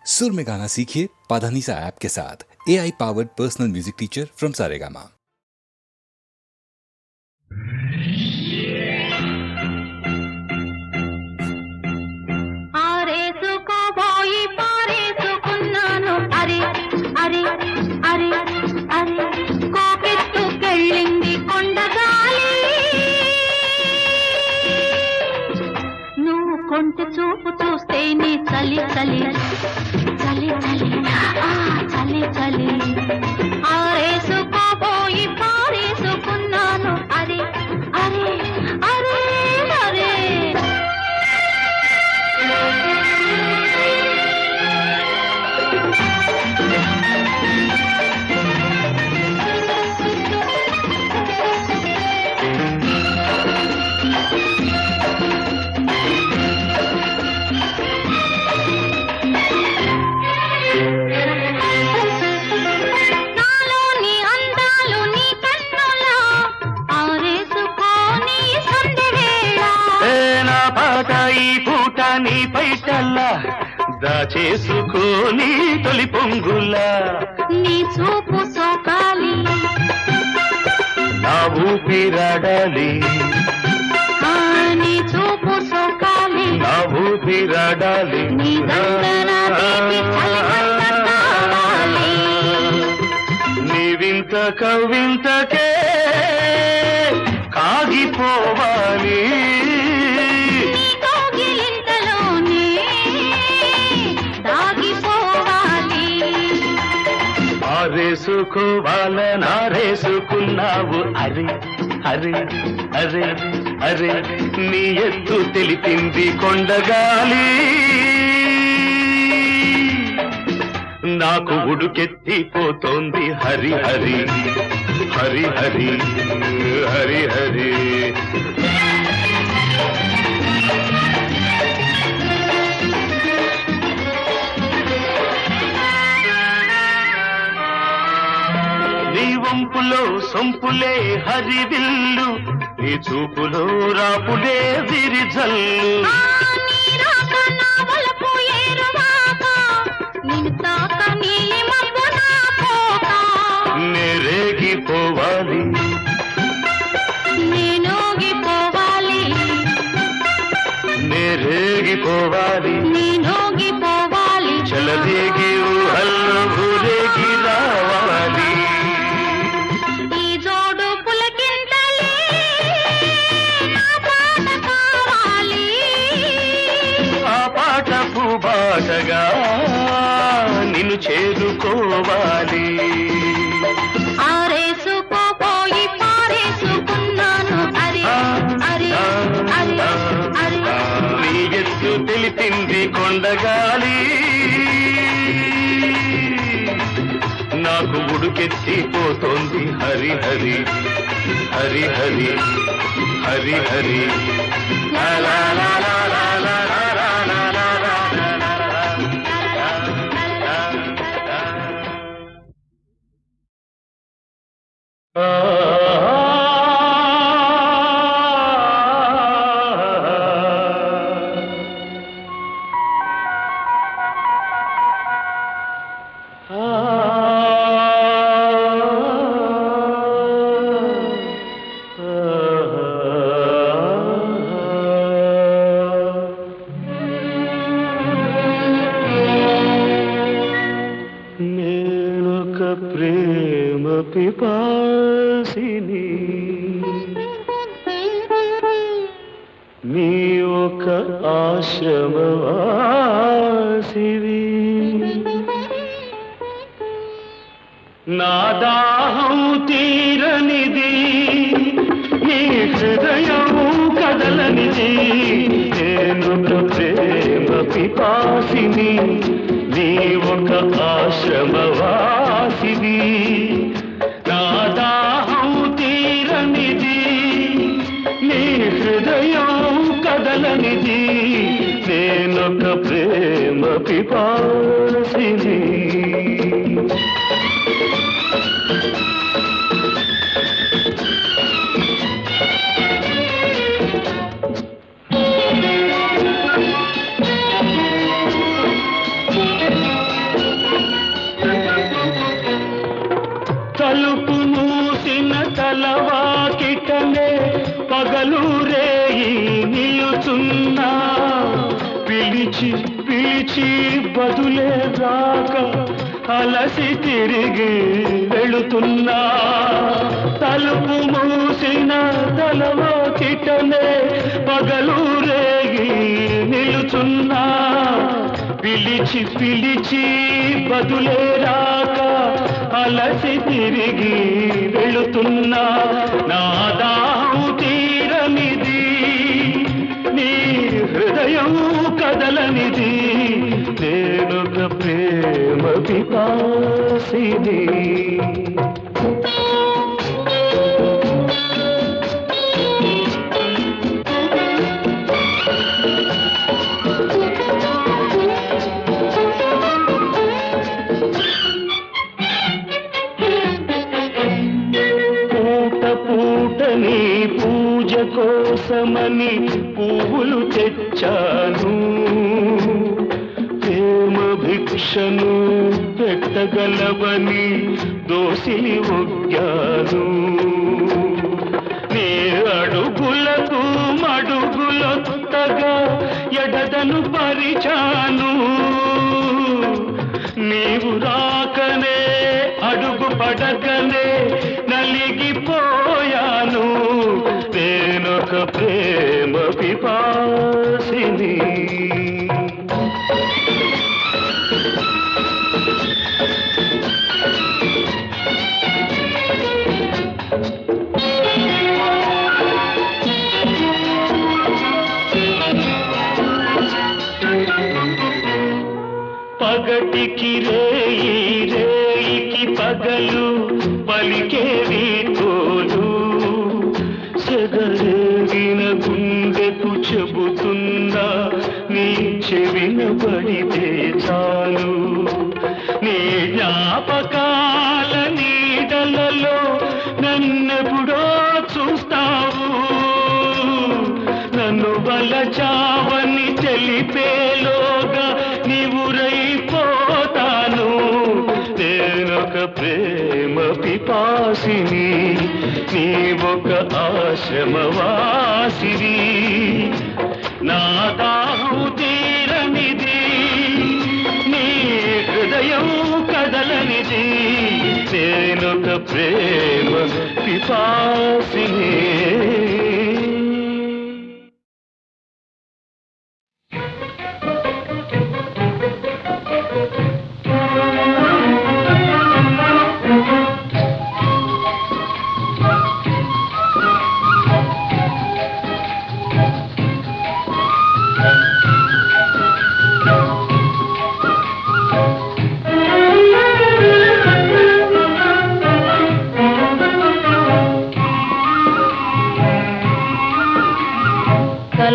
सुर में गाना सीखिए पाधानीसा ऐप के साथ। AI powered personal music teacher from Saregama. అరే అరే అరే అరే కోకెత్తుకెళ్ళింది కొండగాలి, నువ్వు కొంటె చూపు చూస్తే నీ చలి చలి చలి చలి ఆ చలి చలి ఆరేసుకోబోయి పారేసుకున్నాను అరే అరే అరే అరే. నీ పైటల్లా దాచేసుకోని తొలి పొంగులా నీ చూపు సోకాలి, నా ఊపిరాడాలి, నీ చూపు సోకాలి, నా ఊపిరాడాలి, నీ దండన తీపి చలిమంట కావాలి. నీ వింత కవింతకే కాగిపోవాలి, ఆరేసుకోవాలనారేసుకున్నావు అరే అరే అరే అరే. నీ ఎత్తు తెలిపింది కొండగాలి, నాకు ఉడుకెత్తిపోతోంది హరి హరి హరి హరి హరి హరి. వంపులో సొంపులే హరివిల్లు, నీ చూపులో రాపులే విరిజల్లు, నేరేగిపోవాలి నేనోగిపోవాలి నేరేగిపోవాలి నేనోగిపోవాలి చలదేగి ఊహల్లో ఊరేగి రావాలి. బాటగా నిన్ను చేరుకోవాలి, ఆరేసుకోపోయి పారేసుకున్నాను అరే అరే అరే అరే. నీ ఎత్తు తెలిపింది కొండగాలి, నాకు ఉడుకెత్తిపోతోంది హరి హరి హరి హరి హరి హరి. లా లా లా లా లా లా లా. ప్రేమ పిపాసిని నీ ఒక ఆశ్రమవాసివి, నా దాహం తీరనిది నీ హృదయం కదలనిది, నేనొక ప్రేమ పిపాసిని నీ ఒక ఆశ్రమవాసివి, నా దాహం తీరనిది నీ హృదయం కదలనిది, నేనొక ప్రేమ పిపాసిని. పిలిచి పిలిచి బదులే రాక అలసి తిరిగి వెళుతున్నా తలుపు మూసిన తలవో చిటనే పగలు రేగి నిలుచున్నా పిలిచి పిలిచి బదులే రాక అలసి తిరిగి వెళుతున్నా నా దాహం తీరనిది నీ హృదయం కదలనిది నేనొక ప్రేమ పిపాసిని పూటని పూజ కోసమని పువ్వులు తెచ్చాను ప్రేమ భిక్షను పెట్టగలవని దోసిలి ఒగ్గాను నీ అడుగులకు మడుగులొత్తగా ఎడదను పరిచాను నీవు రాకనే అడుగు పడకనే నలిగిపోయాను నేనొక ప్రేమ పిపాసిని పగటికి రేయి రేయికి పగలు పలికేవి తోలు సెగరేగిన గుండెకు చెబుతుందా నీ చెవిన పడితే చాలు నీ జ్ఞాపకాల నీడలలో నన్నెప్పుడో చూస్తావు నన్ను వలచావని తెలిపేలోగా నీవురైపోతాను నేనొక ప్రేమ పిపాసిని నీవొక ఆశ్రమవాసిని నా దాహం తీరనిది నీ హృదయం కదలనిది నేనొక ప్రేమ పిపాసిని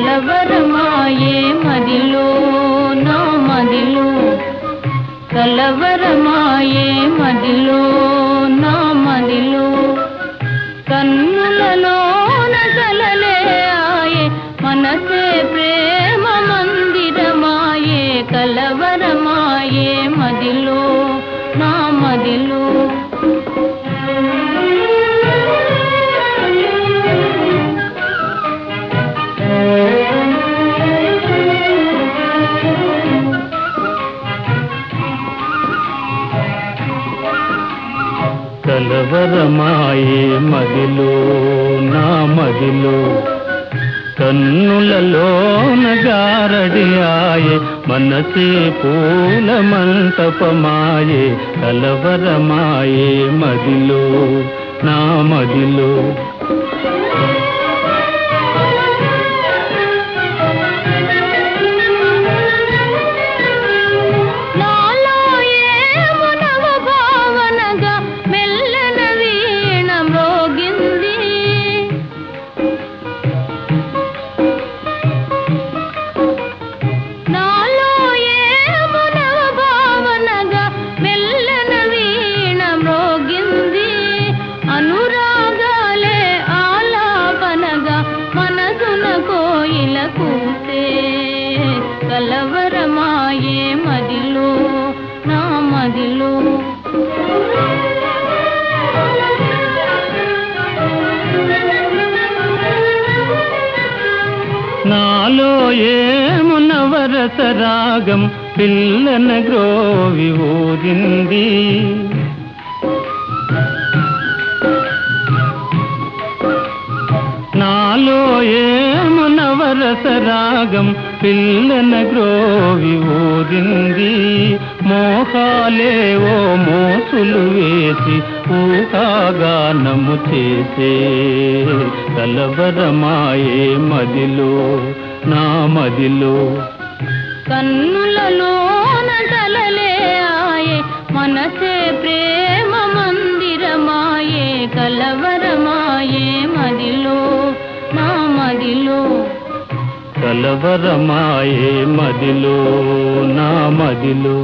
కలవరమాయే మదిలో నా మదిలో కలవరమాయే మదిలో నా మదిలో కన్నులలోన కలలే ఆయే మనసే ప్రేమ మందిరమాయే కలవరమాయే మదిలో నా మదిలో కలవరమాయే మదిలో నా మదిలో కన్నులలోన గారడి ఆయే మనసే పూల మంటపమాయే కలవరమాయే మదిలో నా మదిలో అనురాగాలే ఆల రసరాగం పిల్లన గ్రోవి ఊరింది. నాలో ఏమో నవరసరాగం పిల్లన గ్రోవి ఊరింది. మోహాలేవో మోసులు వేసి ఊహాగానము చేసే కలవరమాయే మదిలో నా మదిలో. కన్నులలోన కలలే ఆయే మనసే ప్రేమ మందిరమాయే కలవరమాయే మదిలో నా మదిలో. కలవరమాయే మదిలో నా మదిలో.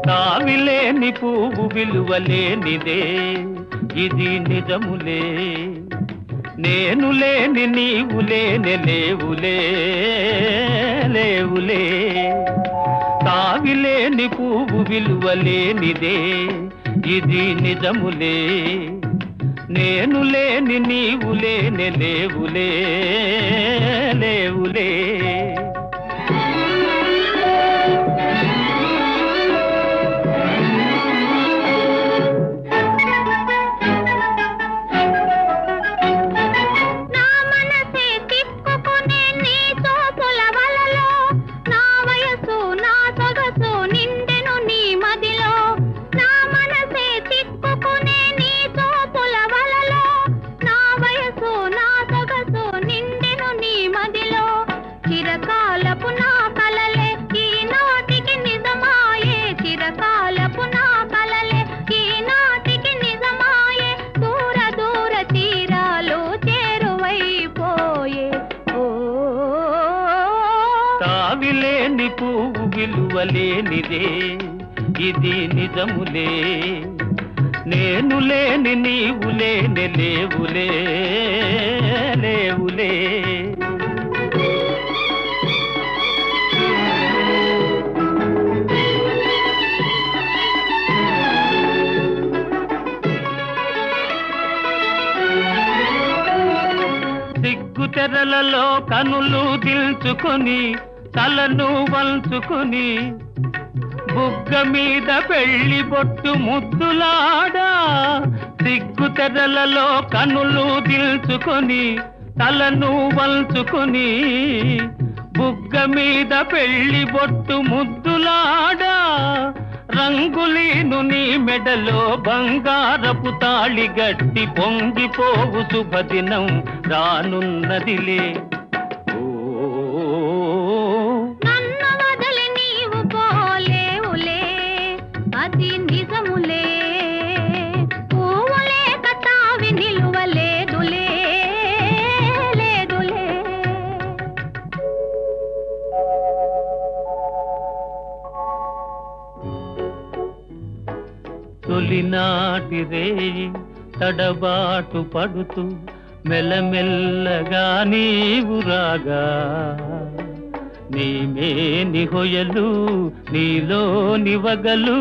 కావిలేని పువ్వు విలువలేనిదే ఇది నిజములే. నేను లేని నీవు లేని లేవులే లేవులే. కావిలేని పువ్వు విలువలేనిదే ఇది నిజములే. నేను లేని నీవు లేని లేవులే లేవులే. కావిలేని పువ్వు విలువలేనిదే ఇది నిజములే. నేను లేని నీవు లేని లేవులే లేవులే. సిగ్గు తెరలలో కనులు దిల్చుకొని తలను వంచుకొని బుగ్గ మీద పెళ్లి బొట్టు ముద్దులాడా. సిగ్గు తెరలలో కనులు దిల్చుకొని తలను వంచుకొని బుగ్గ మీద పెళ్లి బొట్టు ముద్దులాడా. రంగులీను నీ మెడలో బంగారపు తాళి గట్టి పొంగిపోవు శుభదినం రానున్నదిలే. అది నిజములే. పూవులే కతావి నిలువలేదులే లేదులే. తొలినాటి రేయి తడబాటు పడుతూ మెల్లమెల్లగా నీవు రాగా. నీమేని హొయలు నీలో నివగలు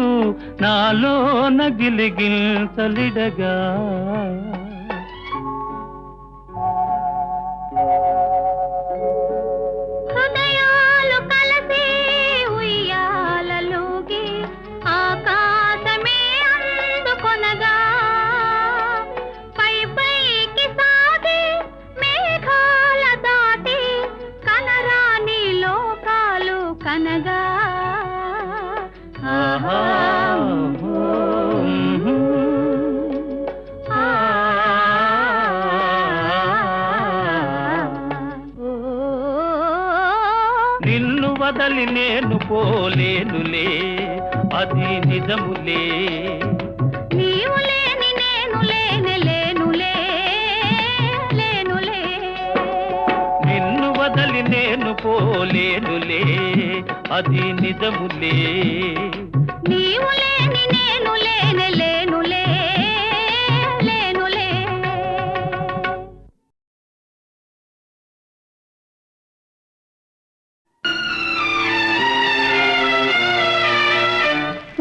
నాలో నగిలిగిల్సలిడగా. హృదయాలు కలిసి ఉయ్యాలలోకి ఆకాశమే అందుకొనగా. పై పైకి సాగి మేఘాల దాటి కనరాని లోకాలు కనగా. నిన్ను వదలి నేను పోలేనులే. అది నిజములే. నీవు లేని నేను లేనే లేనులే లేనులే. నిన్ను వదలి నేను పోలేనులే, అది నిజములే. నీవు లేని నేను లేనే లేనులే లేనులే.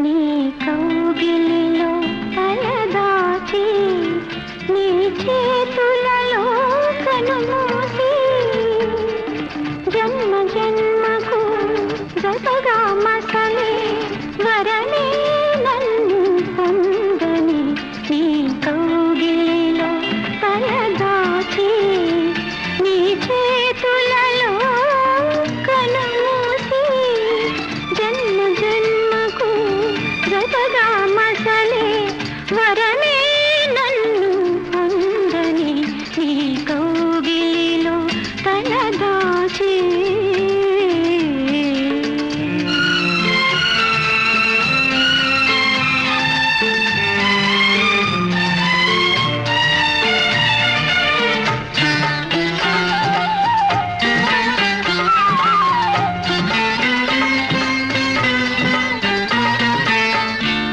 నీ కౌగిలిలో తలదాచి నీ చేతులలో కనుమూసి జన్మ జన్మకు జతగా మసలే వరమే నన్ను పొందని. నీ కౌగిలిలో తలదాచి నీ చేతులలో కనుమూసి జన్మ జన్మకు జతగా మసలే వరమే నన్ను పొందని. నీ కౌగిలిలో తలదాచి.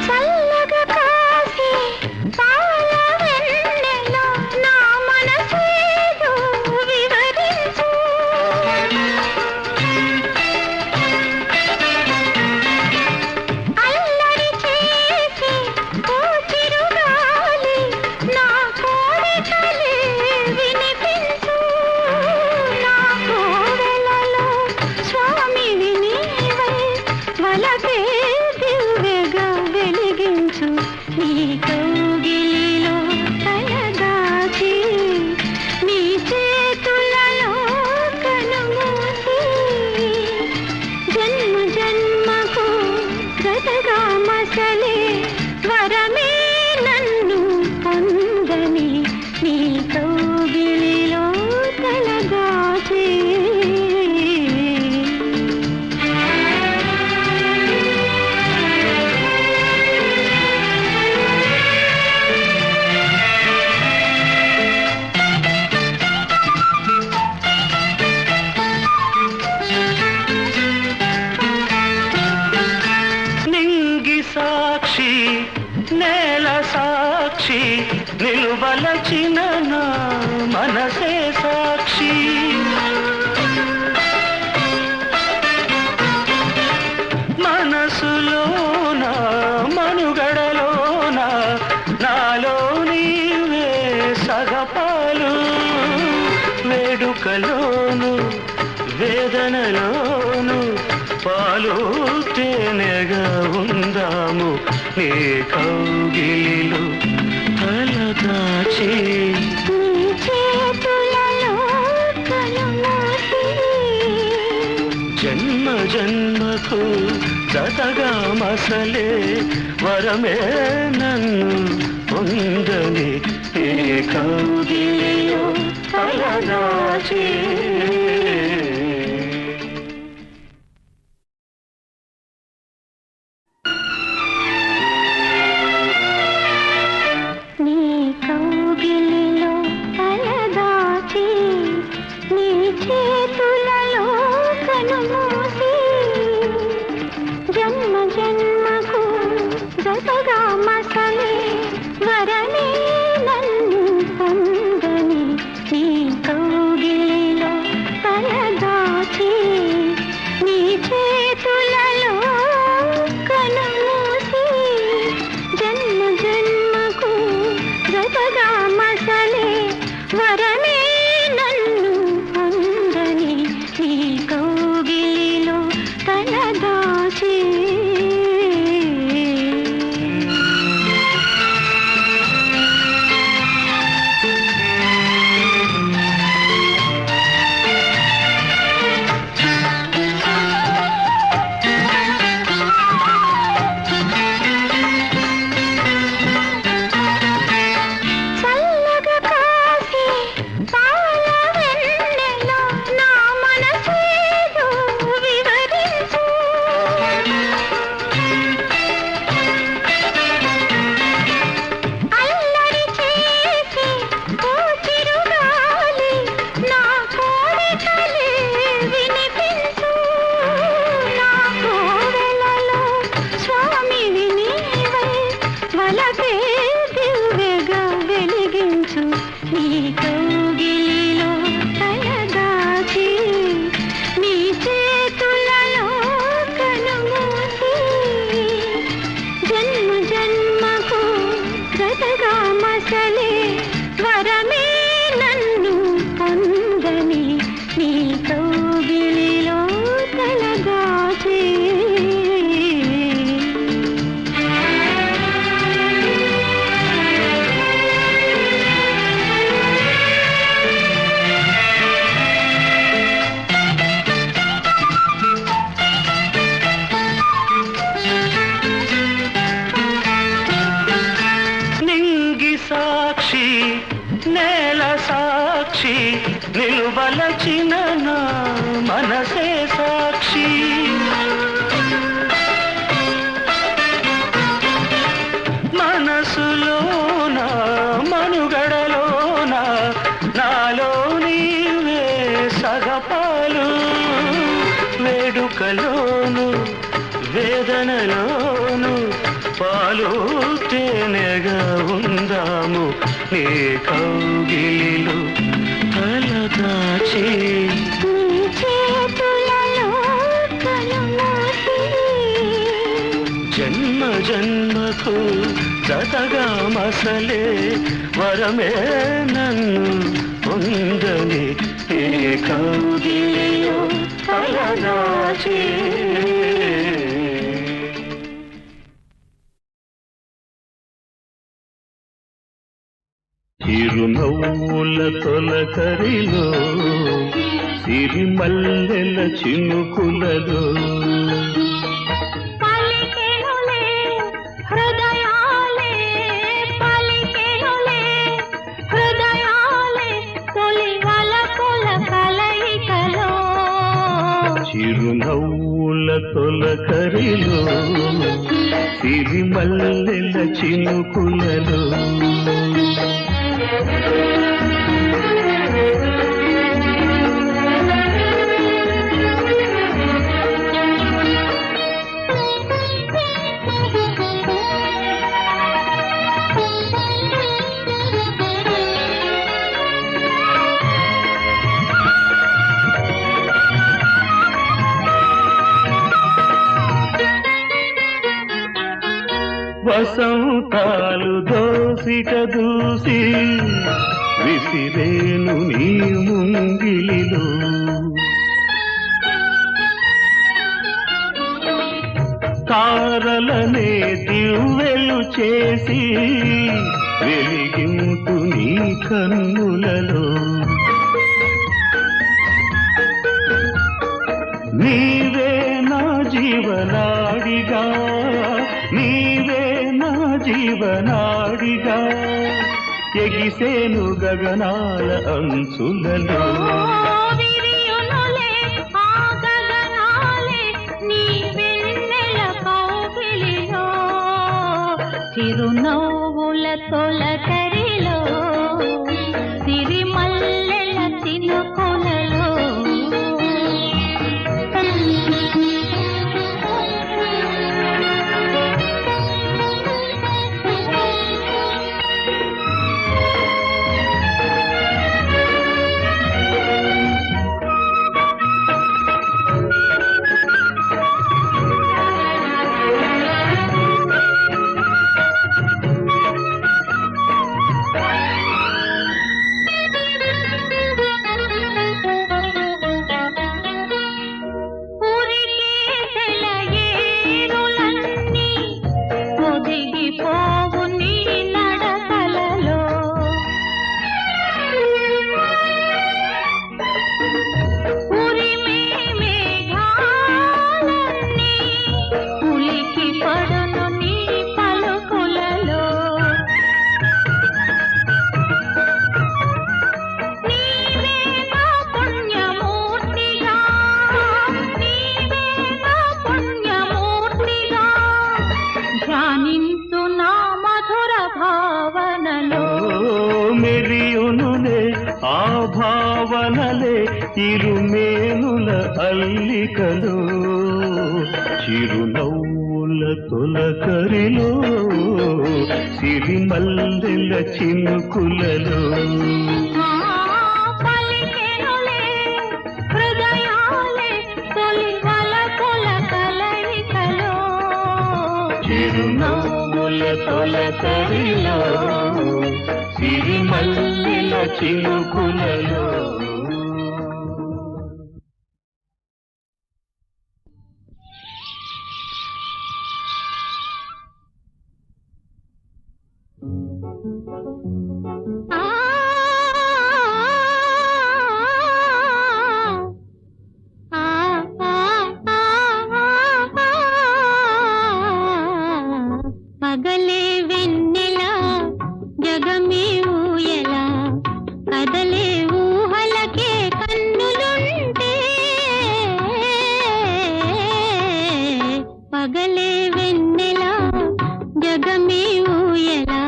చల్లగా కాసే పాల వెన్నెలో నా మనసేదో వివరించు. అల్లరి చేసి ఓ చిరుగాలి నా కోరికలే వినిపించు. నా కోవెలలో స్వామివి నీవై వలపే దివ్యగా వెలిగించు. నీ కౌగిలిలో తలదాచి నీ చేతులలో కనుమూసి జన్మ జన్మకు జతగా మసలే వరమే నన్ను పొందని. నీ కౌగిలిలో తలదాచి. నింగి సాక్షి నేల సాక్షి నిలువలచిన నా మనసే సాక్షి. మనసులోన మనుగడలోన నాలో నీవే సగపాలు. వేడుకలోను వేదనలోను పాలు తేనెగా ఉందాము. నీ కౌగిలిలో తలదాచి నీ చేతులలో కనుమూసి జన్మ జన్మకు జతగా మసలే వరమే నన్ను పొందని. ఈ కౌగిలిలో తలదాచి. నీ కౌగిలిలో తలదాచి నీ చేతులలో కనుమూసి జన్మ జన్మకు జతగా మసలే వరమే నన్ను పొందని. నీ కౌగిలిలో తలదాచి నీ చేతులలో కనుమూసి జన్మ జన్మకు జతగా మసలే వరమే నన్ను పొందని. నీ కౌగిలిలో తలదాచి. వలపే దివ్వెగా వెలిగించు నీ కౌగిలిలో తలదాచి నీ చేతులలో కనుమూసి జన్మ జన్మకు గతగా మసలే వరమే నన్ను పొందని నీ కౌగిలిలో తలదాచి సాక్షి నేల సాక్షి నిలువలచిన నా మనసే సాక్షి మనసులోన మనుగడలోన నాలో నీవే సగపాలు వేడుకలోను వేదనలోను పాలు తేనెగా ఉందాము నీ కౌగిలిలో తలదాచి జన్మ జన్మకు జతగా మసలే వరమే నన్ను పొందని నీ కౌగిలిలో తలదాచి చిరునవ్వుల తొలకరిలో సిరిమల్లెల చినుకులలో చిరునవ్వుల తొలకరిలో సిరిమల్లెల చినుకులలో వసంతాలు దోసిక దూసి విసిరేను నీ ముంగిలిలో తారలనే దివ్వెలు చేసి వెలిగింటు నీ కన్నులలో నీవే నా జీవనాడిగా నీవే నా జీవనాడిగా ఎగిసేను గగనాల అంచులలో చిరునవ్వుల తొలకరిలో సిరిమల్లెల చినుకులలో మెరియునులే ఆ భావనలే ఇరుమేనుల అల్లికలో చిరునవ్వుల తొలకరిలో సిరిమల్లెల చినుకులలో పలికెనులే హృదయాలే తొలి వలపుల కలయికలో చిరునవ్వుల తొలకరిలో సిరిమల్లెల చినుకులలో పగలే వెన్నెలా జగమే ఊయలా కదలే ఊహలకే కన్నులుంటే పగలే వెన్నెలా జగమే ఊయలా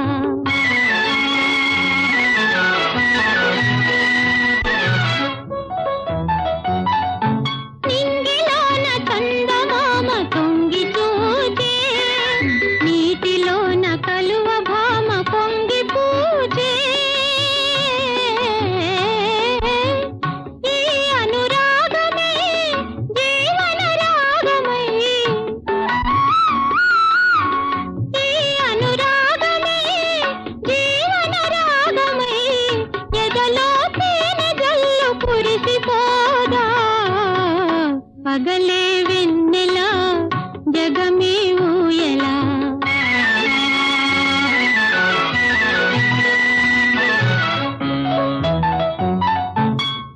నింగిలోన చందమామ తొంగి చూచే నీటిలోన కలువ భామ పొంగి పూచే ఈ అనురాగమే జీవన రాగమై ఈ అనురాగమే జీవన రాగమై ఎదలో తేనె జల్లు కురిసిపోదా పగలే వెన్నెలా జగమే ఊయలా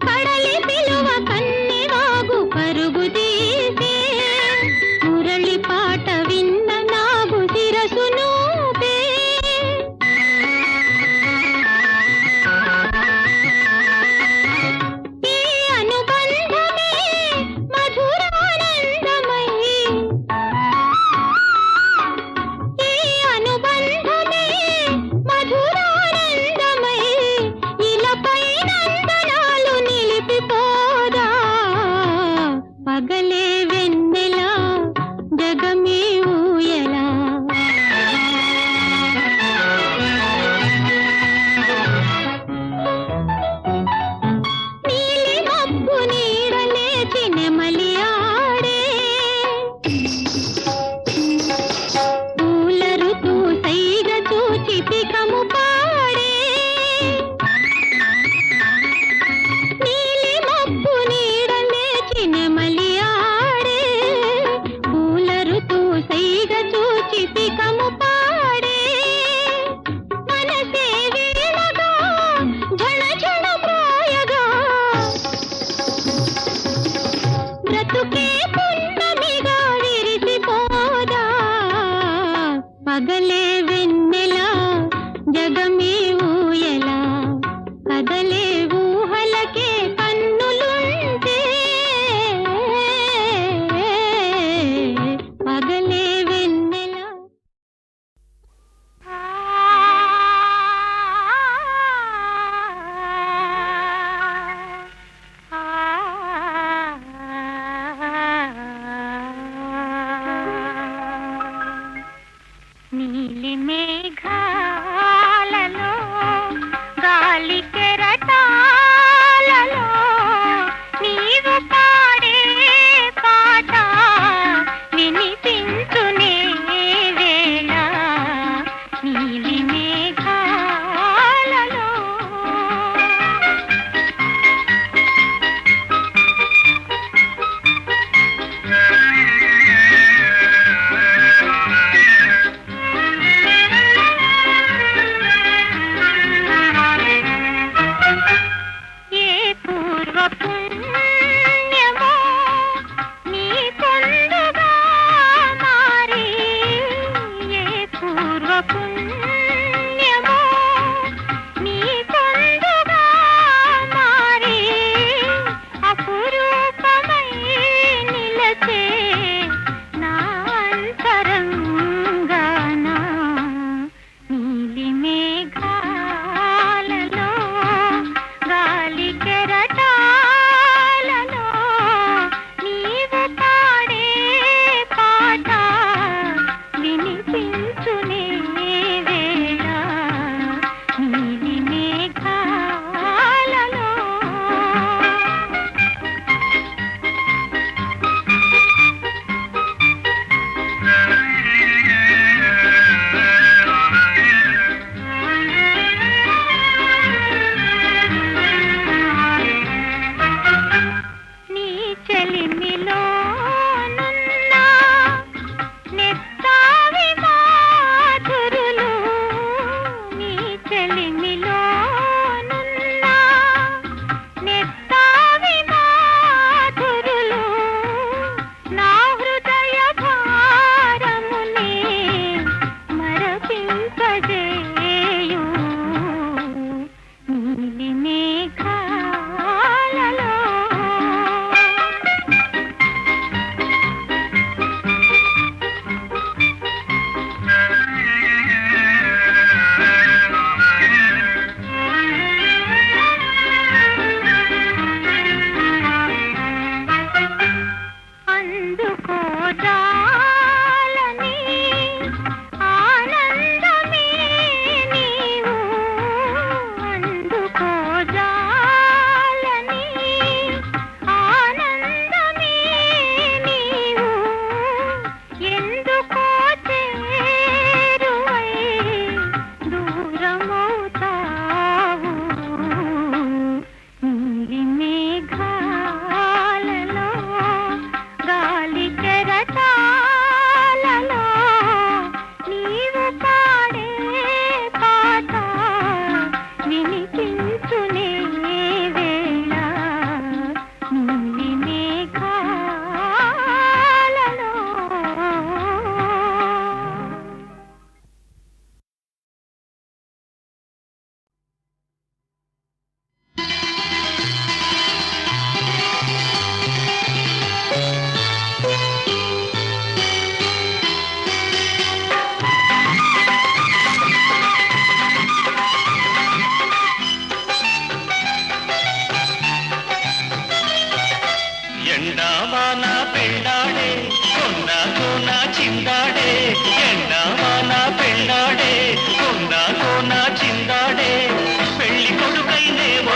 కడలి పిలువ కన్నెవాగు పరుగు తీసే మురళి పాట విన్న నాగు శిరసు నూపే ఈ అనుబంధమే మధురానందమై ఈ అనుబంధమే మధురానందమై ఇలపై నందనాలు నిలిపిపోదా పగలే వెన్నెలా జగమే ఊయలా నీలి మబ్బు నీడలేచి నెమలి ఆడే పూల ఋతు సైగ చూచి పికము పాడే నీలి మబ్బు నీడలేచి నెమలి ఆడే పూల ఋతు సైగ చూచి పికము పాడే మనసే వీణగా ఝణ ఝణ మ్రోయగా బ్రతుకే పున్నమిగా విరిసిపోదా పగలే వెన్నెలా జగమే ఊయలా కదలే ఊహలకే కన్నులుంటే పగలే వెన్నెలా నీలి మేఘాలలో గాలి కెరటాలలో నీవు పాడే పాట వినిపించునే వేళ నీలి మేఘాలలో ఏ పూర్వ పుణ్యమో నీ పొందుగా మారి ఏ పూర్వ పుణ్యమో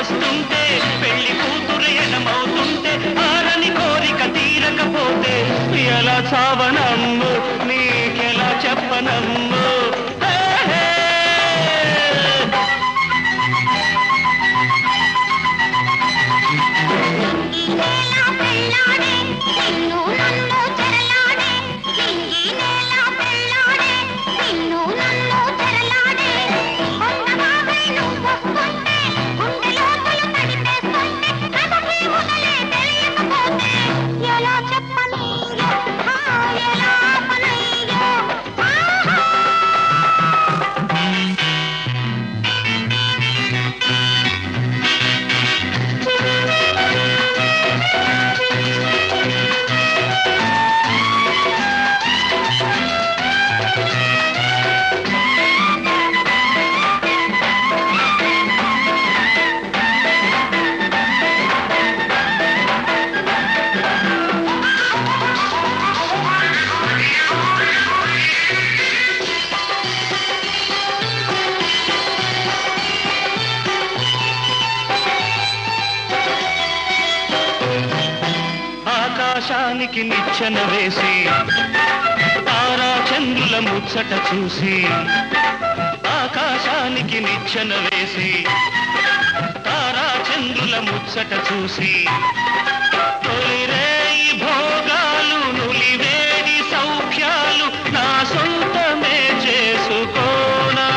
వస్తుంటే పెళ్లి కూతురు ఎడమవుతుంటే ఆరని కోరిక తీరకపోతే ఎలా చావనమ్ము నీకెలా చెప్పనమ్ము ఆకాశానికి నిచ్చెన వేసి తారా చంద్రుల ముచ్చట చూసి ఆకాశానికి నిచ్చెన వేసి తారా చంద్రుల ముచ్చట చూసి తొలిరేయి భోగాలు నులివేడి సౌఖ్యాలు నా సొంతమే చేసుకోనా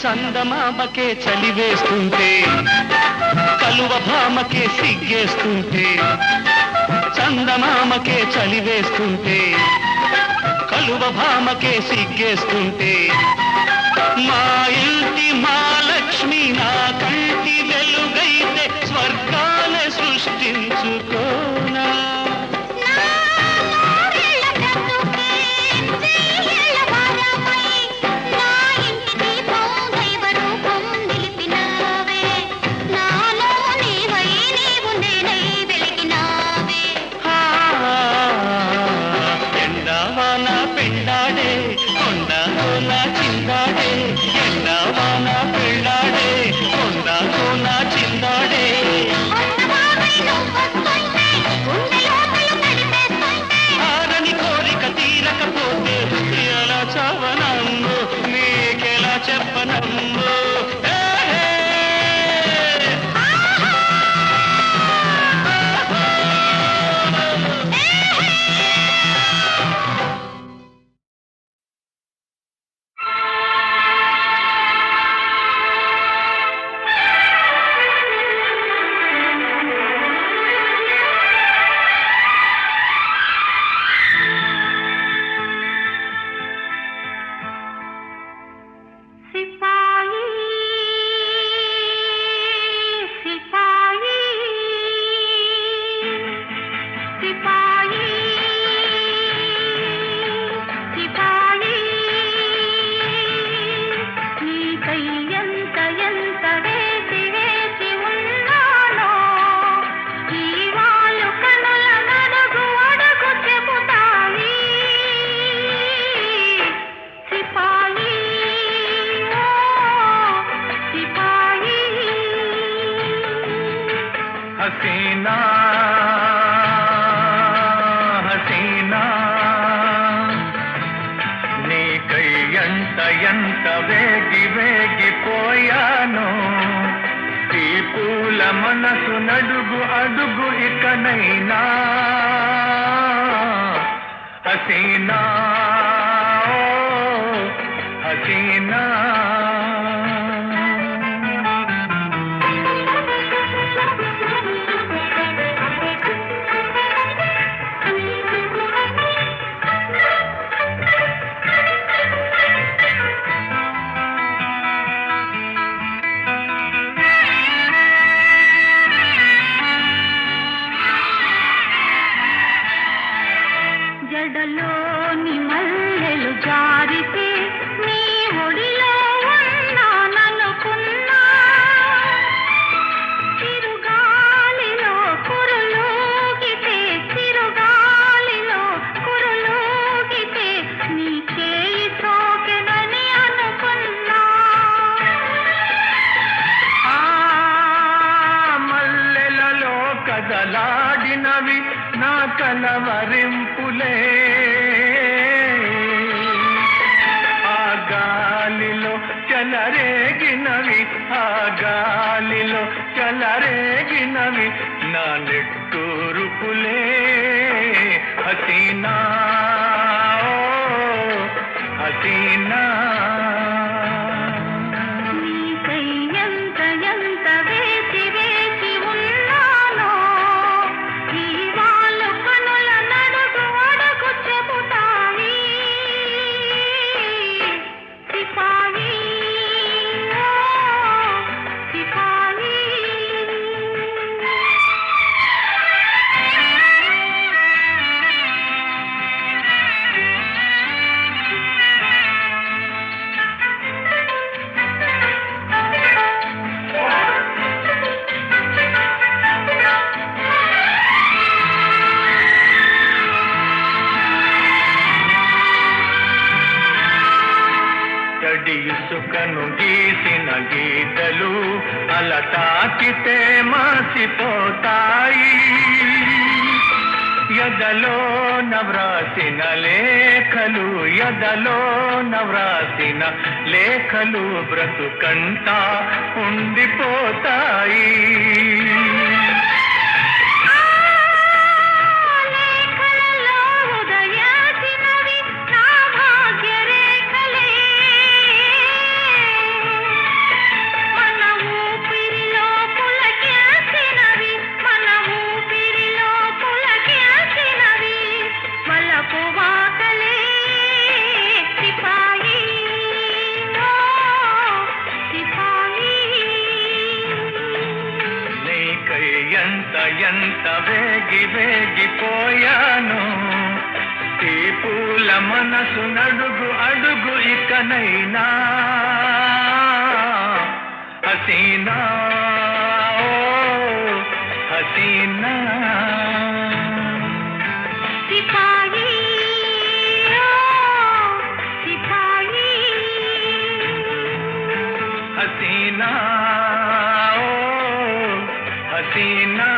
చందమామకే చలివేస్తుంటే కలువ భామకే సిగ్గేస్తుంటే చందమామకే చలివేస్తుంటే కలువ భామకే సిగ్గేస్తుంటే మా ఇంటి మహాలక్ష్మి నా కంటి వెలుగైతే స్వర్గాన్ని సృష్టించుకోనా చెప్పనమ్ము ఎంత వేగిపోయాను ఈ పూల మనసు నడుగు అడుగు ఇకనైనా హసీనా ఓ హసీనా జడలోని మల్లెలు జారితే నీ ఒడిలో ఉన్నాననుకున్నా చిరుగాలిలో కురులూగితే చిరుగాలిలో కురులూగితే నీ చేయి సోకెనని అనుకున్నా ఆ మల్లెలలో కదలాడినవి నా కలవరింపులే ఆ గాలిలో చలరేగినవి ఆ గాలిలో చలరేగినవి నా నెట్టూరుపులే హసీనా ఓ హసీనా నీకై ఎంత ఎంత వేచి వేచి ఉన్నానో ఈ వాళ్ళు కనుల నడుగు అడుగు చెబుతాయి సిపాయి ఓ సిపాయి తడి ఇసుకను గీసిన గీతలు అలా తాకితే మాసిపోతాయి ఎదలో నవ్రాసిన లేఖలు ఎదలో నవ్రాసిన లేఖలు బ్రతుకంతా ఉండిపోతాయి లేఖలలో ఉదయాసినవి నా భాగ్యరేఖలే మన ఊపిరిలో పులకించినవి మన ఊపిరిలో పులకించినవి వలపు వాకలే సిపాయి ఓ సిపాయి నీకై ఎంత ఎంత వేగిపోయాను ఈ పూల మనసు నడుగు అడుగు ఇకనైనా హసీనా ఓ హసీనా సిపాయి ఓ సిపాయి హసీనా ఓ హసీనా